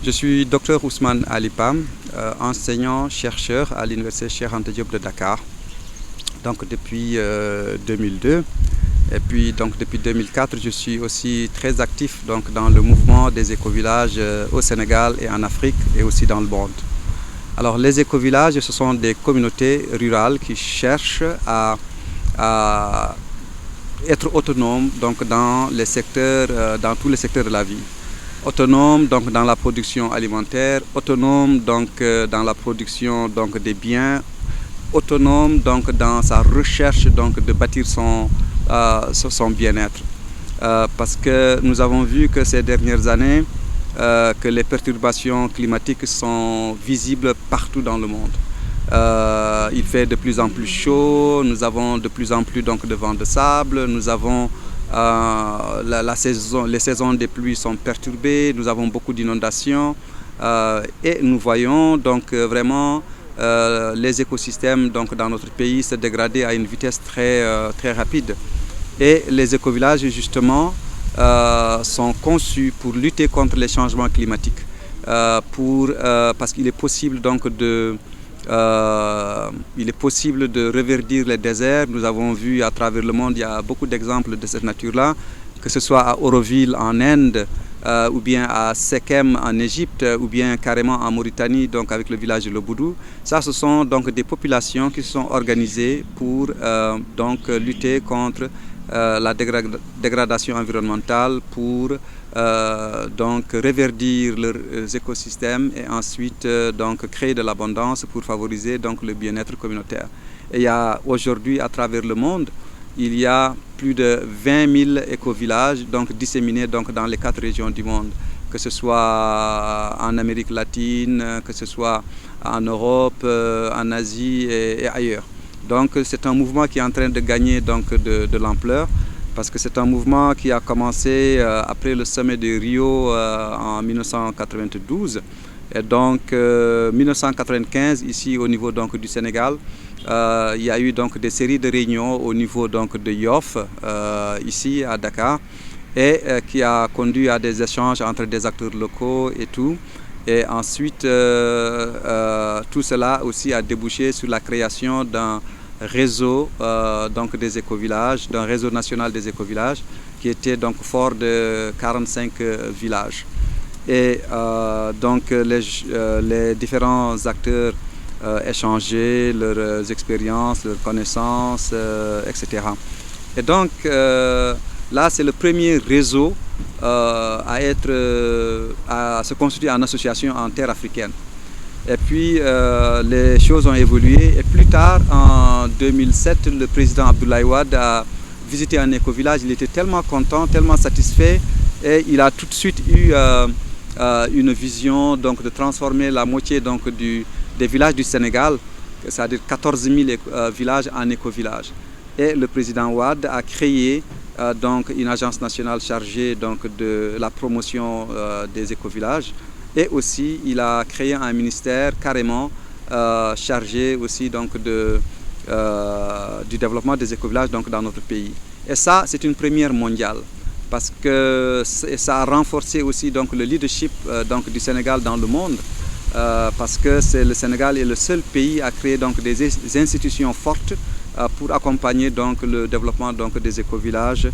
Je suis Dr Ousmane Alipam, enseignant-chercheur à l'Université Cheikh Anta Diop de Dakar, donc depuis 2002. Et puis donc depuis 2004, je suis aussi très actif donc, dans le mouvement des écovillages au Sénégal et en Afrique et aussi dans le monde. Alors les écovillages, ce sont des communautés rurales qui cherchent à être autonomes donc, dans tous les secteurs de la vie. Autonome donc dans la production alimentaire, autonome donc dans la production donc des biens, autonome donc dans sa recherche donc de bâtir son bien-être. Parce que nous avons vu que ces dernières années que les perturbations climatiques sont visibles partout dans le monde. Il fait de plus en plus chaud, nous avons de plus en plus donc, de vents de sable, nous avons les saisons des pluies sont perturbées, nous avons beaucoup d'inondations et nous voyons donc vraiment les écosystèmes donc, dans notre pays se dégrader à une vitesse très rapide. Et les écovillages justement sont conçus pour lutter contre les changements climatiques, parce qu'il est possible donc de reverdir les déserts. Nous avons vu à travers le monde, il y a beaucoup d'exemples de cette nature-là, que ce soit à Auroville en Inde, ou bien à Sekem en Égypte, ou bien carrément en Mauritanie, donc avec le village de Lobodou. Ça, ce sont donc des populations qui se sont organisées pour donc lutter contre la dégradation environnementale, pour donc reverdir leurs écosystèmes et ensuite donc créer de l'abondance pour favoriser donc le bien-être communautaire. Et il y a aujourd'hui à travers le monde, il y a plus de 20 000 écovillages donc disséminés donc dans les 4 régions du monde, que ce soit en Amérique latine, que ce soit en Europe, en Asie et ailleurs. Donc c'est un mouvement qui est en train de gagner donc de l'ampleur, parce que c'est un mouvement qui a commencé après le sommet de Rio en 1992. Et donc 1995 ici au niveau donc du Sénégal, il y a eu donc des séries de réunions au niveau donc de Yoff ici à Dakar, et qui a conduit à des échanges entre des acteurs locaux et tout. Et ensuite, tout cela aussi a débouché sur la création d'un réseau donc des écovillages, d'un réseau national des écovillages qui était donc fort de 45 villages. Et donc les différents acteurs échanger leurs expériences, leurs connaissances, etc. Et donc là, c'est le premier réseau à se constituer en association en terre africaine. Et puis les choses ont évolué, et plus tard, en 2007, le président Abdoulaye Wade a visité un écovillage. Il était tellement content, tellement satisfait, et il a tout de suite eu une vision donc, de transformer la moitié donc, des villages du Sénégal, c'est-à-dire 14 000 villages en écovillages. Et le président Wade a créé donc une agence nationale chargée donc, de la promotion des écovillages, et aussi il a créé un ministère carrément chargé aussi donc, du développement des écovillages donc, dans notre pays. Et ça, c'est une première mondiale, parce que ça a renforcé aussi donc, le leadership donc, du Sénégal dans le monde. Parce que le Sénégal est le seul pays à créer donc, des institutions fortes pour accompagner donc, le développement donc, des écovillages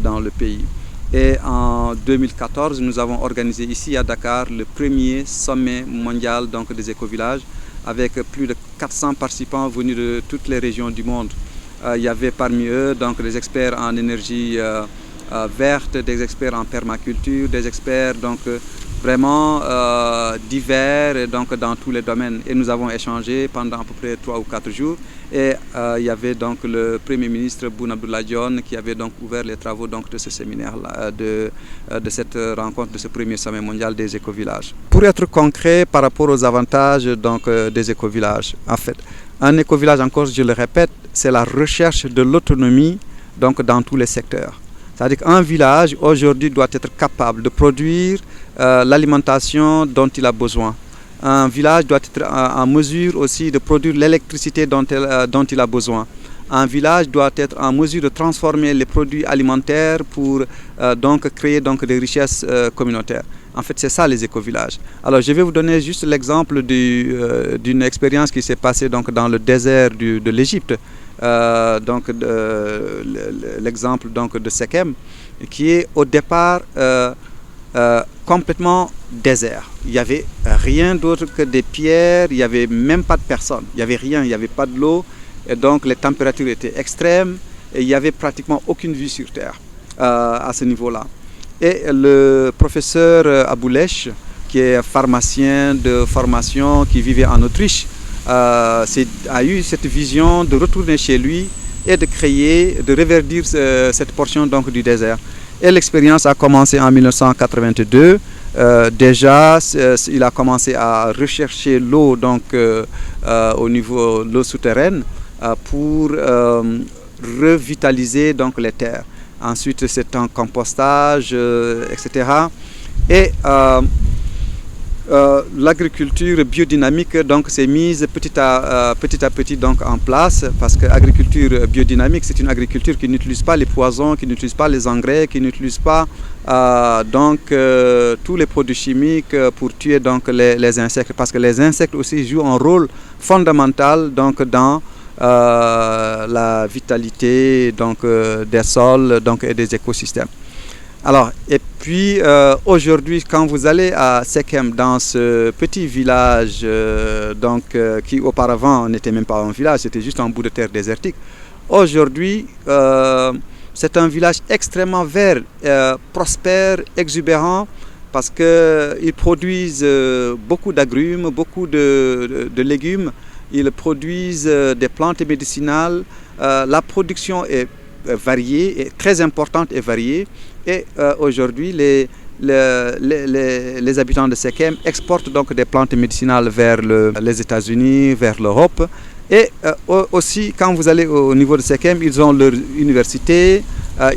dans le pays. Et en 2014, nous avons organisé ici à Dakar le premier sommet mondial donc, des écovillages, avec plus de 400 participants venus de toutes les régions du monde. Il y avait parmi eux donc, des experts en énergie verte, des experts en permaculture, des experts donc, vraiment divers donc, dans tous les domaines. Et nous avons échangé pendant à peu près 3 ou 4 jours. Et il y avait donc le Premier ministre Boun Abdallah Dionne qui avait donc ouvert les travaux donc, de ce séminaire-là, de cette rencontre, de ce premier sommet mondial des écovillages. Pour être concret par rapport aux avantages donc, des écovillages, en fait, un écovillage, encore je le répète, c'est la recherche de l'autonomie donc, dans tous les secteurs. C'est-à-dire qu'un village aujourd'hui doit être capable de produire l'alimentation dont il a besoin. Un village doit être en mesure aussi de produire l'électricité dont il a besoin. Un village doit être en mesure de transformer les produits alimentaires pour donc créer donc des richesses communautaires. En fait, c'est ça les écovillages. Alors, je vais vous donner juste l'exemple d'une expérience qui s'est passée donc, dans le désert de l'Égypte. Donc, l'exemple donc, de Sekem, qui est au départ complètement désert. Il n'y avait rien d'autre que des pierres, il n'y avait même pas de personne. Il n'y avait rien, il n'y avait pas de l'eau. Et donc, les températures étaient extrêmes et il n'y avait pratiquement aucune vie sur Terre à ce niveau-là. Et le professeur Aboulech, qui est pharmacien de formation, qui vivait en Autriche, a eu cette vision de retourner chez lui et de créer, de reverdir cette portion donc, du désert. Et l'expérience a commencé en 1982. Déjà, il a commencé à rechercher l'eau donc au niveau de l'eau souterraine pour revitaliser donc les terres. Ensuite, c'est un compostage, etc. Et l'agriculture biodynamique donc s'est mise petit à petit donc en place, parce que l'agriculture biodynamique, c'est une agriculture qui n'utilise pas les poisons, qui n'utilise pas les engrais, qui n'utilise pas tous les produits chimiques pour tuer donc les insectes, parce que les insectes aussi jouent un rôle fondamental donc dans la vitalité donc des sols donc et des écosystèmes. Alors, et puis aujourd'hui, quand vous allez à Sekem, dans ce petit village qui auparavant n'était même pas un village, c'était juste un bout de terre désertique. Aujourd'hui, c'est un village extrêmement vert, prospère, exubérant, parce qu'ils produisent beaucoup d'agrumes, beaucoup de légumes. Ils produisent des plantes médicinales. La production est variée, est très importante et variée. Et aujourd'hui, les habitants de Sekem exportent donc des plantes médicinales vers les États-Unis, vers l'Europe. Et aussi, quand vous allez au niveau de Sekem, ils ont leur université,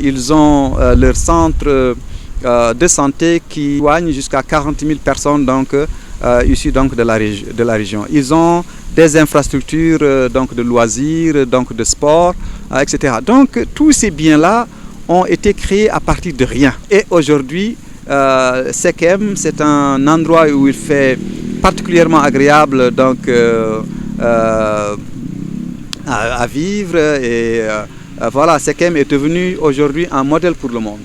ils ont leur centre de santé qui soigne jusqu'à 40 000 personnes donc, issues donc, de la région. Ils ont des infrastructures donc, de loisirs, donc, de sport, etc. Donc tous ces biens-là ont été créés à partir de rien. Et aujourd'hui, Sekem, c'est un endroit où il fait particulièrement agréable donc, à vivre. Et voilà, Sekem est devenu aujourd'hui un modèle pour le monde.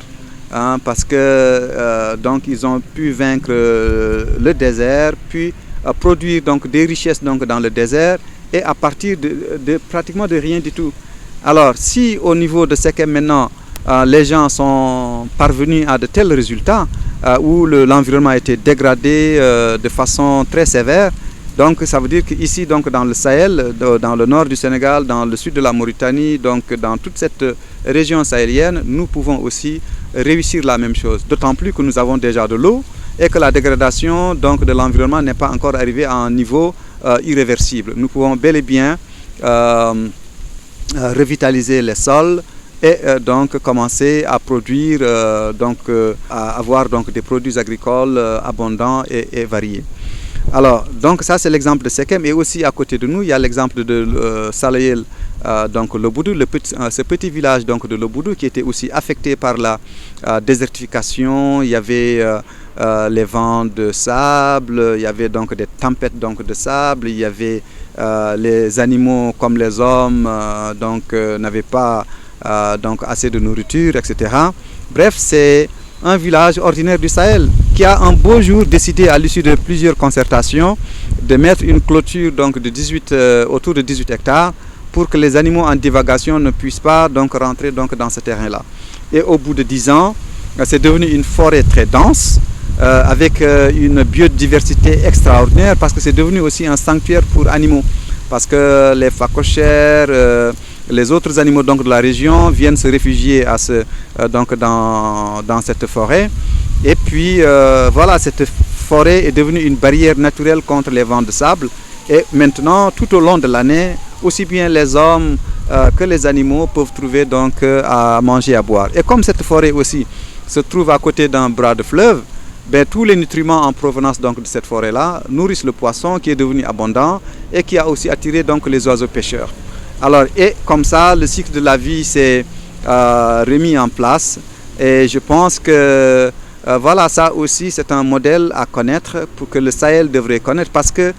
Hein, parce que donc, ils ont pu vaincre le désert, puis produire donc, des richesses donc, dans le désert, et à partir de pratiquement de rien du tout. Alors, si au niveau de Sekem maintenant, les gens sont parvenus à de tels résultats où l'environnement a été dégradé de façon très sévère. Donc ça veut dire qu'ici donc, dans le Sahel, dans le nord du Sénégal, dans le sud de la Mauritanie, donc dans toute cette région sahélienne, nous pouvons aussi réussir la même chose. D'autant plus que nous avons déjà de l'eau et que la dégradation donc, de l'environnement n'est pas encore arrivée à un niveau irréversible. Nous pouvons bel et bien revitaliser les sols, et donc commencer à produire, à avoir donc, des produits agricoles abondants et variés. Alors, donc ça c'est l'exemple de Sekem, et aussi à côté de nous, il y a l'exemple de Salayel, donc Lobouddou, ce petit village donc, de Lobouddou qui était aussi affecté par la désertification. Il y avait les vents de sable, il y avait donc des tempêtes donc, de sable, il y avait les animaux comme les hommes n'avaient pas donc assez de nourriture, etc. Bref, c'est un village ordinaire du Sahel qui a un beau jour décidé à l'issue de plusieurs concertations de mettre une clôture donc, de autour de 18 hectares pour que les animaux en divagation ne puissent pas donc, rentrer donc, dans ce terrain-là. Et au bout de 10 ans, c'est devenu une forêt très dense avec une biodiversité extraordinaire, parce que c'est devenu aussi un sanctuaire pour animaux, parce que les phacochères, les autres animaux donc, de la région viennent se réfugier dans cette forêt. Et puis voilà, cette forêt est devenue une barrière naturelle contre les vents de sable. Et maintenant, tout au long de l'année, aussi bien les hommes que les animaux peuvent trouver donc, à manger et à boire. Et comme cette forêt aussi se trouve à côté d'un bras de fleuve, ben, tous les nutriments en provenance donc, de cette forêt-là nourrissent le poisson qui est devenu abondant et qui a aussi attiré donc, les oiseaux pêcheurs. Alors, et comme ça, le cycle de la vie s'est remis en place, et je pense que Voilà, ça aussi c'est un modèle à connaître pour que le Sahel devrait connaître parce que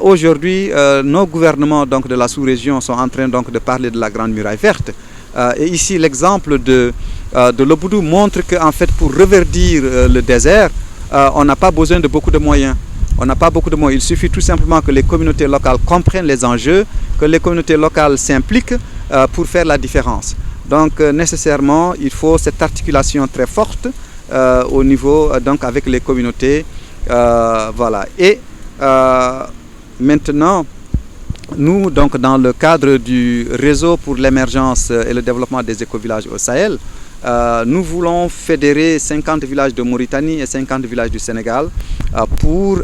aujourd'hui nos gouvernements donc, de la sous-région sont en train donc, de parler de la Grande Muraille Verte. Et ici l'exemple de Lobdougou montre qu'en fait pour reverdir le désert, on n'a pas besoin de beaucoup de moyens. On n'a pas beaucoup de moyens. Il suffit tout simplement que les communautés locales comprennent les enjeux, que les communautés locales s'impliquent pour faire la différence. Donc nécessairement, il faut cette articulation très forte au niveau donc avec les communautés. Voilà. Et maintenant, nous, donc, dans le cadre du réseau pour l'émergence et le développement des écovillages au Sahel, nous voulons fédérer 50 villages de Mauritanie et 50 villages du Sénégal pour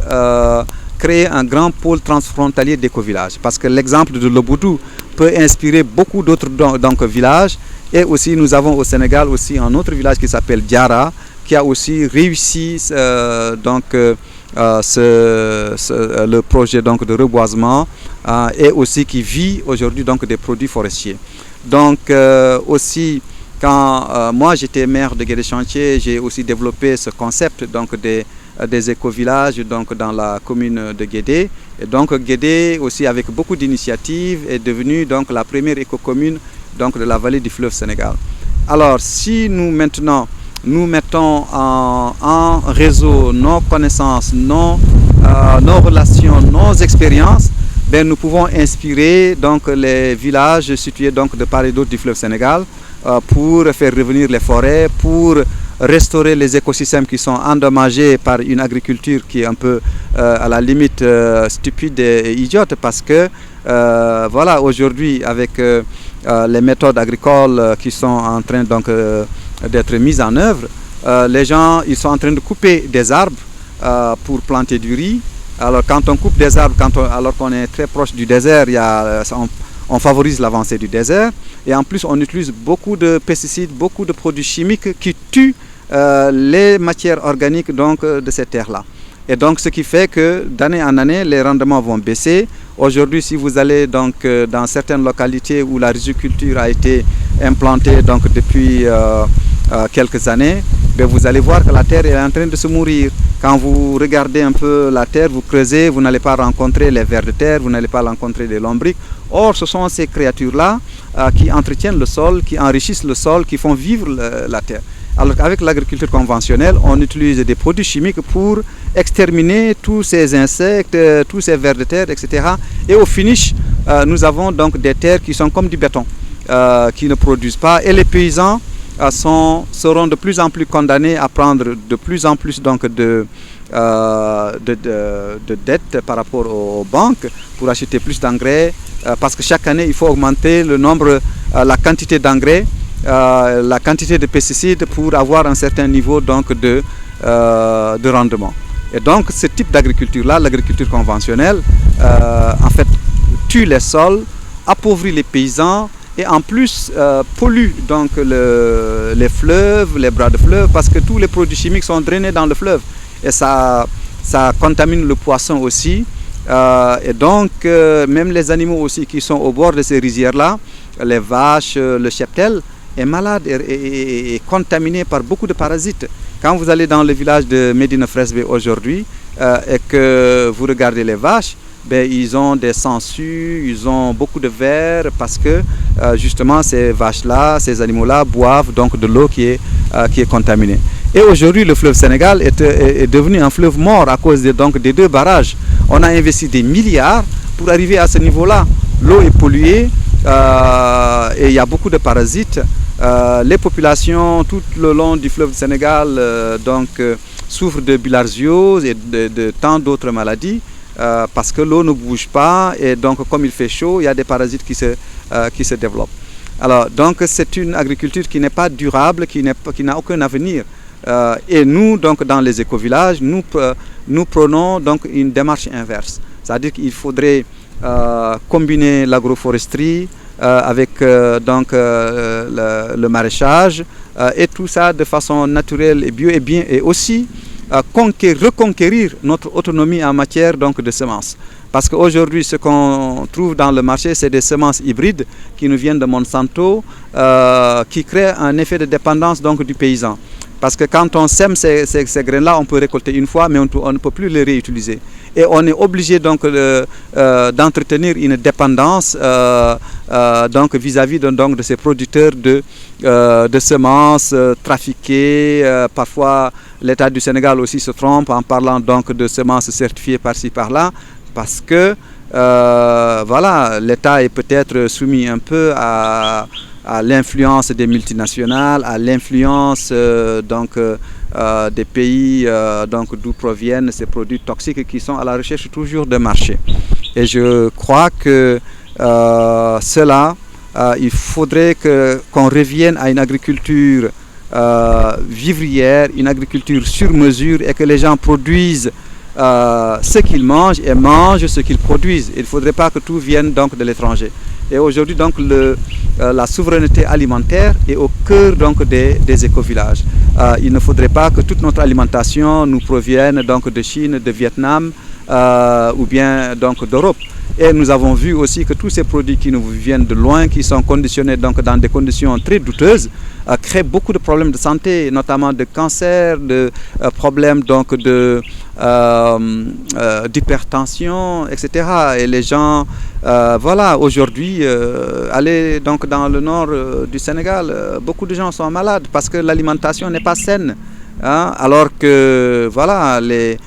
créer un grand pôle transfrontalier d'écovillages. Parce que l'exemple de Lobdougou peut inspirer beaucoup d'autres villages. Et aussi, nous avons au Sénégal aussi un autre village qui s'appelle Diara, qui a aussi réussi le projet donc, de reboisement et aussi qui vit aujourd'hui donc, des produits forestiers. Donc aussi, quand moi j'étais maire de Guédé-Chantier, j'ai aussi développé ce concept donc, des écovillages donc, dans la commune de Guédé. Et donc Guédé aussi avec beaucoup d'initiatives est devenue donc, la première écocommune donc, de la vallée du fleuve Sénégal. Alors si nous maintenant nous mettons en réseau nos connaissances, nos relations, nos expériences, ben nous pouvons inspirer donc, les villages situés donc, de part et d'autre du fleuve Sénégal pour faire revenir les forêts, pour restaurer les écosystèmes qui sont endommagés par une agriculture qui est un peu à la limite stupide et idiote parce que voilà, aujourd'hui avec les méthodes agricoles qui sont en train donc d'être mises en œuvre, les gens ils sont en train de couper des arbres pour planter du riz. Alors quand on coupe des arbres, alors qu'on est très proche du désert, on favorise l'avancée du désert. Et en plus on utilise beaucoup de pesticides, beaucoup de produits chimiques qui tuent les matières organiques donc, de ces terres-là. Et donc ce qui fait que d'année en année, les rendements vont baisser. Aujourd'hui, si vous allez donc, dans certaines localités où la riziculture a été implantée donc, depuis quelques années, ben, vous allez voir que la terre est en train de se mourir. Quand vous regardez un peu la terre, vous creusez, vous n'allez pas rencontrer les vers de terre, vous n'allez pas rencontrer des lombrics. Or, ce sont ces créatures-là qui entretiennent le sol, qui enrichissent le sol, qui font vivre la terre. Alors qu'avec l'agriculture conventionnelle, on utilise des produits chimiques pour exterminer tous ces insectes, tous ces vers de terre, etc. Et au finish, nous avons donc des terres qui sont comme du béton, qui ne produisent pas. Et les paysans seront de plus en plus condamnés à prendre de plus en plus donc, de dettes par rapport aux banques pour acheter plus d'engrais. Parce que chaque année, il faut augmenter le nombre, la quantité d'engrais, la quantité de pesticides pour avoir un certain niveau donc, de rendement. Et donc ce type d'agriculture-là, l'agriculture conventionnelle, en fait tue les sols, appauvrit les paysans et en plus pollue donc, les fleuves, les bras de fleuve parce que tous les produits chimiques sont drainés dans le fleuve et ça contamine le poisson aussi. Et donc même les animaux aussi qui sont au bord de ces rizières-là, les vaches, le cheptel, est malade et contaminé par beaucoup de parasites. Quand vous allez dans le village de Médina Fresbé aujourd'hui et que vous regardez les vaches, ben, ils ont des sangsues, ils ont beaucoup de vers parce que justement ces vaches-là, ces animaux-là boivent donc de l'eau qui est contaminée. Et aujourd'hui, le fleuve Sénégal est devenu un fleuve mort à cause donc, des deux barrages. On a investi des milliards pour arriver à ce niveau-là. L'eau est polluée et il y a beaucoup de parasites. Les populations tout le long du fleuve du Sénégal souffrent de bilharziose et de tant d'autres maladies parce que l'eau ne bouge pas et donc comme il fait chaud, il y a des parasites qui se développent. Alors donc c'est une agriculture qui n'est pas durable, qui n'a aucun avenir. Et nous donc dans les écovillages, nous prenons donc une démarche inverse. C'est-à-dire qu'il faudrait combiner l'agroforesterie avec le maraîchage et tout ça de façon naturelle et bio et bien et aussi reconquérir notre autonomie en matière donc, de semences. Parce qu'aujourd'hui, ce qu'on trouve dans le marché, c'est des semences hybrides qui nous viennent de Monsanto, qui créent un effet de dépendance donc, du paysan. Parce que quand on sème ces graines-là, on peut récolter une fois, mais on ne peut plus les réutiliser. Et on est obligé donc d'entretenir une dépendance donc vis-à-vis de ces producteurs de semences trafiquées. Parfois, l'État du Sénégal aussi se trompe en parlant donc de semences certifiées par-ci par-là, parce que voilà, l'État est peut-être soumis un peu à l'influence des multinationales, à l'influence des pays d'où proviennent ces produits toxiques qui sont à la recherche toujours de marché. Et je crois que il faudrait qu'on revienne à une agriculture vivrière, une agriculture sur mesure, et que les gens produisent ce qu'ils mangent et mangent ce qu'ils produisent. Il ne faudrait pas que tout vienne donc de l'étranger. Et aujourd'hui, donc, la souveraineté alimentaire est au cœur donc, des écovillages. Il ne faudrait pas que toute notre alimentation nous provienne donc, de Chine, de Vietnam ou bien donc, d'Europe. Et nous avons vu aussi que tous ces produits qui nous viennent de loin, qui sont conditionnés donc, dans des conditions très douteuses, créent beaucoup de problèmes de santé, notamment de cancer, de problèmes donc, d'hypertension, etc. Et les gens, voilà, aujourd'hui, aller donc dans le nord du Sénégal, beaucoup de gens sont malades parce que l'alimentation n'est pas saine. Hein, alors que, voilà, les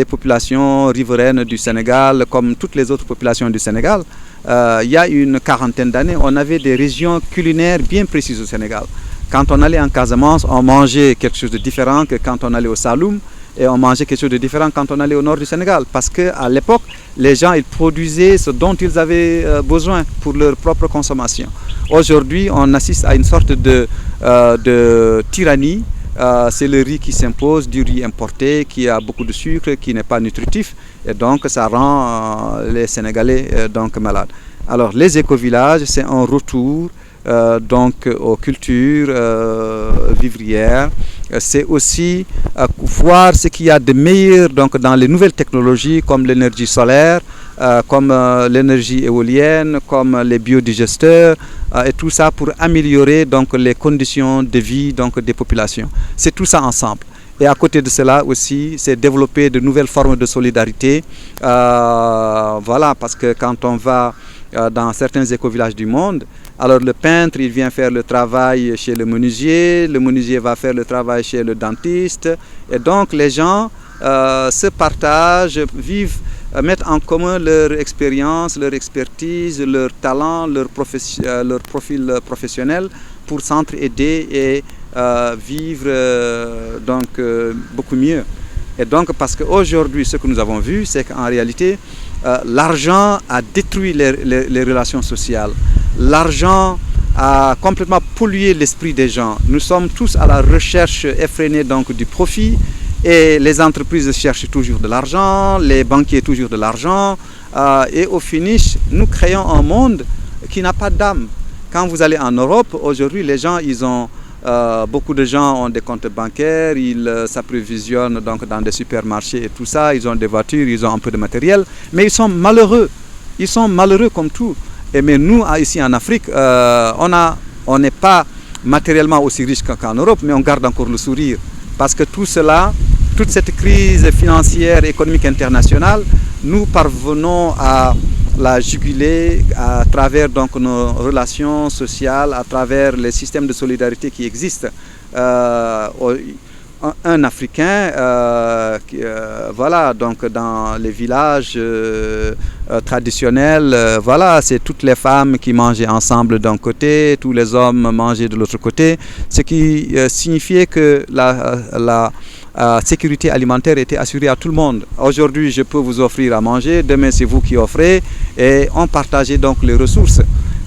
populations riveraines du Sénégal, comme toutes les autres populations du Sénégal, il y a une quarantaine d'années, on avait des régions culinaires bien précises au Sénégal. Quand on allait en Casamance, on mangeait quelque chose de différent que quand on allait au Saloum, et on mangeait quelque chose de différent quand on allait au nord du Sénégal. Parce qu'à l'époque, les gens ils produisaient ce dont ils avaient besoin pour leur propre consommation. Aujourd'hui, on assiste à une sorte de tyrannie. C'est le riz qui s'impose, du riz importé, qui a beaucoup de sucre, qui n'est pas nutritif. Et donc, ça rend les Sénégalais donc malades. Alors, les écovillages, c'est un retour donc aux cultures vivrières. C'est aussi voir ce qu'il y a de meilleur donc, dans les nouvelles technologies comme l'énergie solaire, comme l'énergie éolienne, comme les biodigesteurs, et tout ça pour améliorer donc, les conditions de vie donc, des populations. C'est tout ça ensemble. Et à côté de cela aussi, c'est développer de nouvelles formes de solidarité. Voilà, parce que quand on va dans certains écovillages du monde, alors le peintre, il vient faire le travail chez le menuisier va faire le travail chez le dentiste. Et donc les gens se partagent, vivent, mettent en commun leur expérience, leur expertise, leur talent, leur profil professionnel pour s'entraider et vivre donc beaucoup mieux. Et donc parce qu'aujourd'hui, ce que nous avons vu, c'est qu'en réalité, l'argent a détruit les relations sociales. L'argent a complètement pollué l'esprit des gens. Nous sommes tous à la recherche effrénée donc, du profit, et les entreprises cherchent toujours de l'argent, les banquiers toujours de l'argent, et au finish, nous créons un monde qui n'a pas d'âme. Quand vous allez en Europe, aujourd'hui, les gens, beaucoup de gens ont des comptes bancaires, ils s'approvisionnent donc dans des supermarchés et tout ça, ils ont des voitures, ils ont un peu de matériel, mais ils sont malheureux. Ils sont malheureux comme tout. Mais nous, ici en Afrique, on n'est pas matériellement aussi riche qu'en Europe, mais on garde encore le sourire. Parce que tout cela, toute cette crise financière, économique internationale, nous parvenons à la juguler à travers donc, nos relations sociales, à travers les systèmes de solidarité qui existent. Un Africain, voilà, donc dans les villages traditionnels, voilà, c'est toutes les femmes qui mangeaient ensemble d'un côté, tous les hommes mangeaient de l'autre côté, ce qui signifiait que la sécurité alimentaire était assurée à tout le monde. Aujourd'hui, je peux vous offrir à manger, demain c'est vous qui offrez, et on partageait donc les ressources.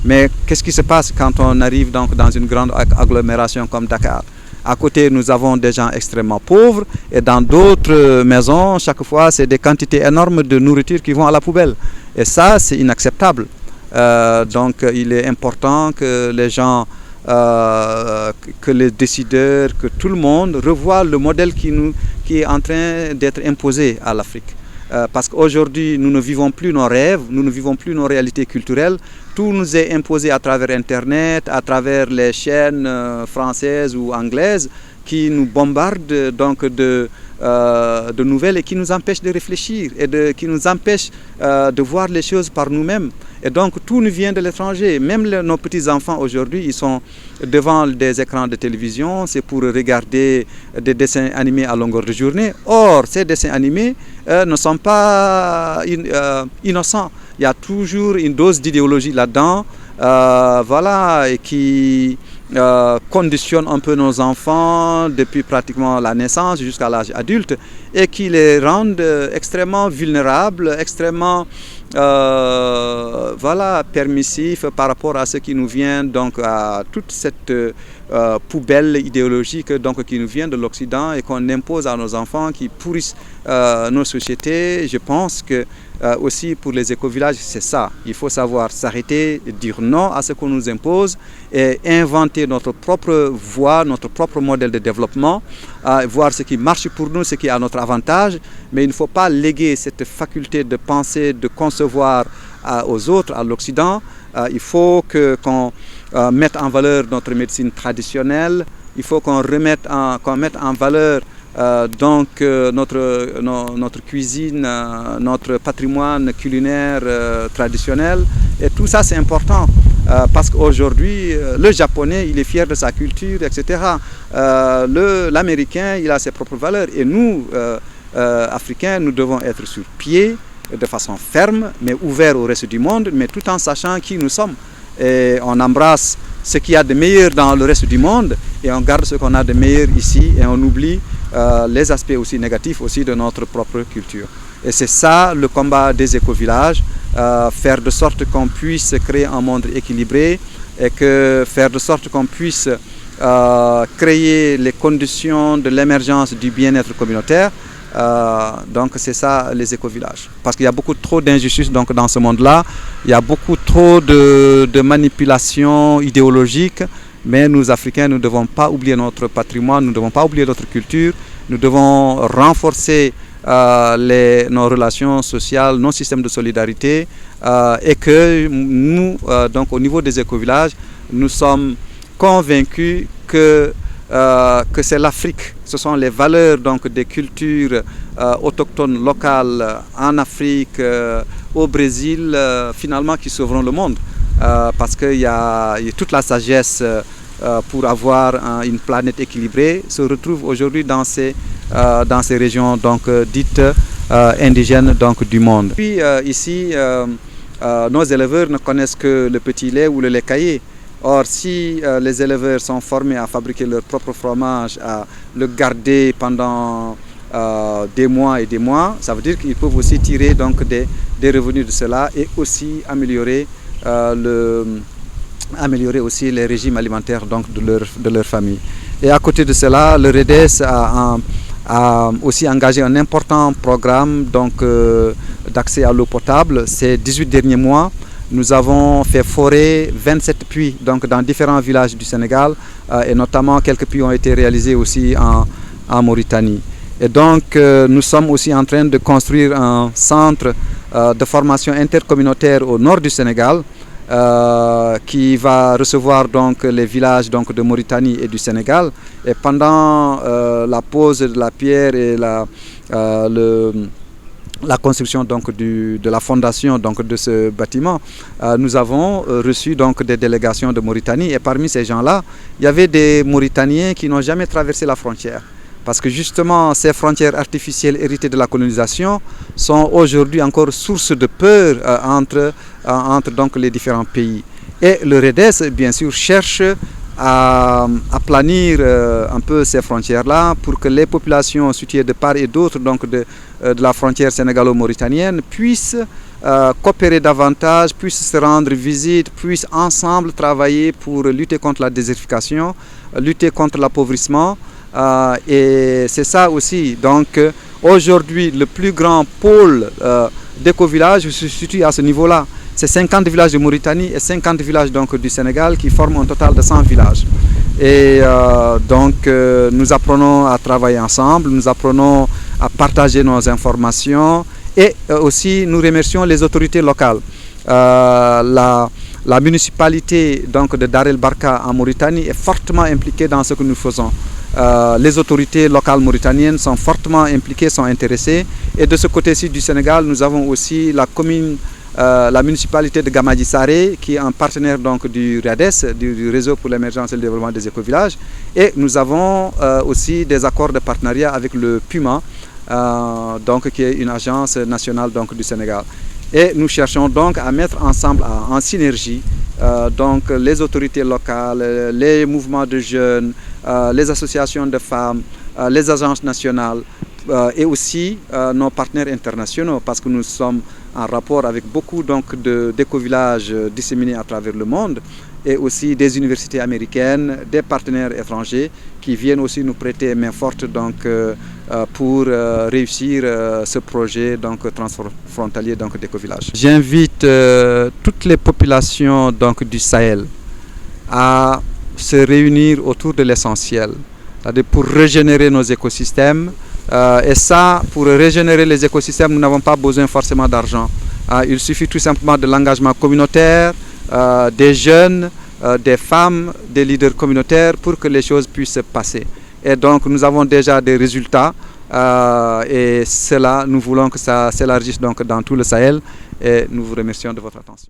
Mais qu'est-ce qui se passe quand on arrive donc dans une grande agglomération comme Dakar? À côté, nous avons des gens extrêmement pauvres, et dans d'autres maisons, chaque fois, c'est des quantités énormes de nourriture qui vont à la poubelle. Et ça, c'est inacceptable. Donc, il est important que les gens, que les décideurs, que tout le monde revoie le modèle qui est en train d'être imposé à l'Afrique. Parce qu'aujourd'hui, nous ne vivons plus nos rêves, nous ne vivons plus nos réalités culturelles. Tout nous est imposé à travers Internet, à travers les chaînes françaises ou anglaises, qui nous bombardent donc de nouvelles et qui nous empêchent de réfléchir et qui nous empêchent de voir les choses par nous-mêmes. Et donc tout nous vient de l'étranger. Même nos petits-enfants aujourd'hui, ils sont devant des écrans de télévision, c'est pour regarder des dessins animés à longueur de journée. Or, ces dessins animés ne sont pas innocents. Il y a toujours une dose d'idéologie là-dedans, voilà, et qui conditionne un peu nos enfants depuis pratiquement la naissance jusqu'à l'âge adulte et qui les rendent extrêmement vulnérables, extrêmement voilà, permissifs par rapport à ce qui nous vient, donc à toute cette poubelle idéologique donc, qui nous vient de l'Occident et qu'on impose à nos enfants, qui pourrissent nos sociétés. Je pense que aussi pour les écovillages, c'est ça. Il faut savoir s'arrêter, dire non à ce qu'on nous impose et inventer notre propre voie, notre propre modèle de développement, voir ce qui marche pour nous, ce qui est à notre avantage. Mais il ne faut pas léguer cette faculté de penser, de concevoir aux autres, à l'Occident. Il faut qu'on mette en valeur notre médecine traditionnelle. Il faut qu'on mette en valeur notre cuisine, notre patrimoine culinaire traditionnel. Et tout ça, c'est important parce qu'aujourd'hui, le japonais, il est fier de sa culture, etc. L'américain, il a ses propres valeurs. Et nous, Africains, nous devons être sur pied de façon ferme, mais ouvert au reste du monde, mais tout en sachant qui nous sommes. Et on embrasse ce qu'il y a de meilleur dans le reste du monde et on garde ce qu'on a de meilleur ici et on oublie les aspects aussi négatifs aussi de notre propre culture. Et c'est ça le combat des écovillages, faire de sorte qu'on puisse créer un monde équilibré et faire de sorte qu'on puisse créer les conditions de l'émergence du bien-être communautaire. Donc c'est ça les écovillages. Parce qu'il y a beaucoup trop d'injustices donc, dans ce monde-là. Il y a beaucoup trop de manipulations idéologiques. Mais nous, Africains, nous ne devons pas oublier notre patrimoine, nous ne devons pas oublier notre culture. Nous devons renforcer nos relations sociales, nos systèmes de solidarité. Et que nous, donc, au niveau des écovillages, nous sommes convaincus que c'est l'Afrique, ce sont les valeurs donc, des cultures autochtones locales en Afrique, au Brésil, finalement qui sauveront le monde. Parce qu'il y a toute la sagesse pour avoir une planète équilibrée se retrouve aujourd'hui dans ces régions donc, dites indigènes donc, du monde. Puis ici, nos éleveurs ne connaissent que le petit lait ou le lait caillé. Or, si les éleveurs sont formés à fabriquer leur propre fromage, à le garder pendant des mois et des mois, ça veut dire qu'ils peuvent aussi tirer donc, des revenus de cela et aussi améliorer aussi les régimes alimentaires donc, de leur famille. Et à côté de cela, le REDES a aussi engagé un important programme d'accès à l'eau potable ces 18 derniers mois. Nous avons fait forer 27 puits donc, dans différents villages du Sénégal et notamment quelques puits ont été réalisés aussi en Mauritanie. Et donc nous sommes aussi en train de construire un centre de formation intercommunautaire au nord du Sénégal qui va recevoir donc, les villages donc, de Mauritanie et du Sénégal. Et pendant la pose de la pierre et la construction donc, de la fondation donc, de ce bâtiment, nous avons reçu donc, des délégations de Mauritanie et parmi ces gens-là, il y avait des Mauritaniens qui n'ont jamais traversé la frontière. Parce que justement, ces frontières artificielles héritées de la colonisation sont aujourd'hui encore source de peur entre donc, les différents pays. Et le REDES, bien sûr, cherche à planir un peu ces frontières-là pour que les populations situées de part et d'autre donc de la frontière sénégalo-mauritanienne puissent coopérer davantage, puissent se rendre visite, puissent ensemble travailler pour lutter contre la désertification, lutter contre l'appauvrissement. Et c'est ça aussi. Donc aujourd'hui, le plus grand pôle d'éco-village se situe à ce niveau-là. C'est 50 villages de Mauritanie et 50 villages donc, du Sénégal qui forment un total de 100 villages. Et donc nous apprenons à travailler ensemble, nous apprenons à partager nos informations et aussi nous remercions les autorités locales. La municipalité donc, de Dar el Barka en Mauritanie est fortement impliquée dans ce que nous faisons. Les autorités locales mauritaniennes sont fortement impliquées, sont intéressées. Et de ce côté-ci du Sénégal, nous avons aussi la municipalité de Gamadji Saré, qui est un partenaire donc du RADES, du Réseau pour l'émergence et le développement des écovillages. Et nous avons aussi des accords de partenariat avec le PUMA, qui est une agence nationale donc, du Sénégal. Et nous cherchons donc à mettre ensemble en synergie les autorités locales, les mouvements de jeunes, les associations de femmes, les agences nationales et aussi nos partenaires internationaux, parce que nous sommes en rapport avec beaucoup d'écovillages disséminés à travers le monde, et aussi des universités américaines, des partenaires étrangers qui viennent aussi nous prêter main forte pour réussir ce projet transfrontalier d'écovillage. J'invite toutes les populations du Sahel à se réunir autour de l'essentiel, c'est-à-dire pour régénérer nos écosystèmes. Et ça, pour régénérer les écosystèmes, nous n'avons pas besoin forcément d'argent. Il suffit tout simplement de l'engagement communautaire, des jeunes, des femmes, des leaders communautaires pour que les choses puissent se passer. Et donc nous avons déjà des résultats et cela, nous voulons que ça s'élargisse dans tout le Sahel et nous vous remercions de votre attention.